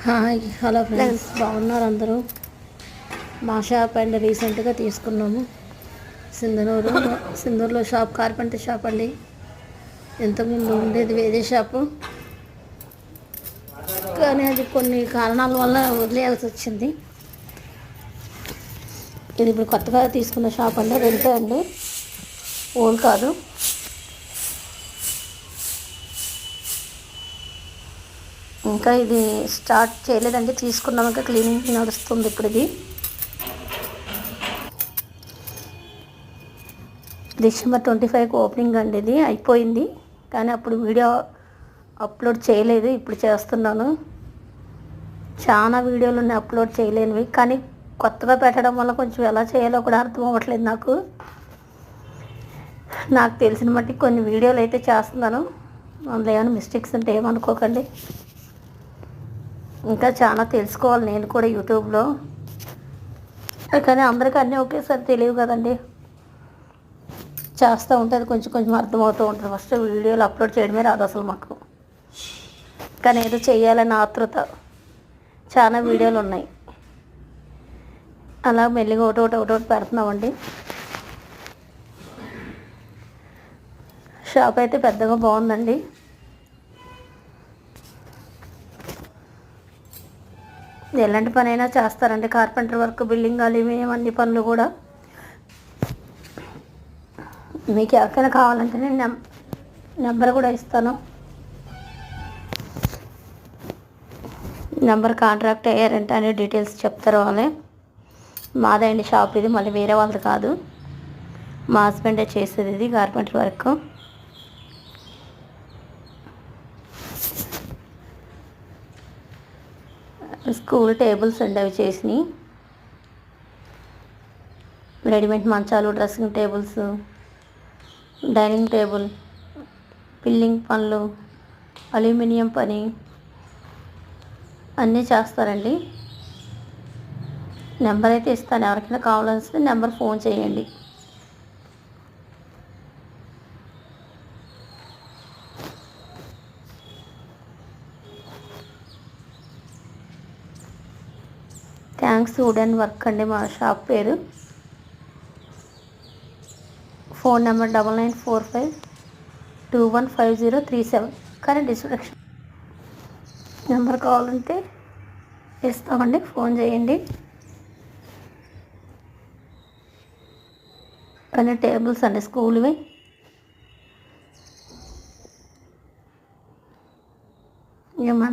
Hi hello friends, బాగున్నారు అందరూ? మా షాప్ అండి, రీసెంట్గా తీసుకున్నాము. సింధూరులో షాప్, కార్పెంటర్ షాప్ అండి. ఇంతకుముందు ఉండేది వేరే షాపు, కానీ అది కొన్ని కారణాల వల్ల వదిలేయాల్సి వచ్చింది. ఇది ఇప్పుడు కొత్తగా తీసుకున్న షాప్ అండి, రెంటే అండి, ఓన్ కాదు. ఇంకా ఇది స్టార్ట్ చేయలేదండి, తీసుకున్నాక క్లీనింగ్ నడుస్తుంది ఇప్పుడు. ఇది December 25కి ఓపెనింగ్ అండి. ఇది అయిపోయింది, కానీ అప్పుడు వీడియో అప్లోడ్ చేయలేదు. ఇప్పుడు చేస్తున్నాను. చాలా వీడియోలు ఉన్నాయి అప్లోడ్ చేయలేనివి, కానీ కొత్తగా పెట్టడం వల్ల కొంచెం ఎలా చేయాలో కూడా అర్థం అవ్వట్లేదు. నాకు తెలిసిన మట్టి కొన్ని వీడియోలు అయితే చేస్తున్నాను. అందులో ఏమైనా మిస్టేక్స్ ఉంటే ఏమనుకోకండి. ఇంకా చాలా తెలుసుకోవాలి నేను కూడా యూట్యూబ్లో, కానీ అందరికీ అన్నీ ఒకేసారి తెలియవు కదండి. చేస్తూ ఉంటుంది, కొంచెం కొంచెం అర్థమవుతూ ఉంటుంది. ఫస్ట్ వీడియోలు అప్లోడ్ చేయడమే రాదు అసలు మాకు, కానీ ఏదో చెయ్యాలని ఆతృత. చాలా వీడియోలు ఉన్నాయి, అలా మెల్లిగా ఒకటి పెడుతున్నామండి. షాప్ అయితే పెద్దగా బాగుందండి. ఎలాంటి పని అయినా చేస్తారండి, కార్పెంటర్ వర్క్, బిల్డింగ్, అల్యూమినియం, అన్ని పనులు కూడా. మీకు ఎవరికైనా కావాలంటే నేను నెంబర్ కూడా ఇస్తాను. నెంబర్ కాంట్రాక్ట్ అయ్యారంటే అనే డీటెయిల్స్ చెప్తారు వాళ్ళే. మాదే అండి షాప్ ఇది, మళ్ళీ వేరే వాళ్ళది కాదు. మా హస్బెండే చేసేది ఇది కార్పెంటర్ వర్క్. స్కూల్ టేబుల్స్ అండి అవి చేసినాయి. రెడీమేడ్ మంచాలు, dressing tables, dining table, building పనులు, అల్యూమినియం పని అన్నీ చేస్తారండి. నెంబర్ అయితే ఇస్తాను, ఎవరికైనా కావాల్సి నెంబర్ ఫోన్ చేయండి. థ్యాంక్స్ వుడెన్ వర్క్ అండి మా షాప్ పేరు. ఫోన్ నెంబర్ 9945215037, కానీ డిస్క్రిప్షన్ నెంబర్ కావాలంటే ఇస్తామండి, ఫోన్ చేయండి. అన్ని టేబుల్స్ అండి స్కూల్వి.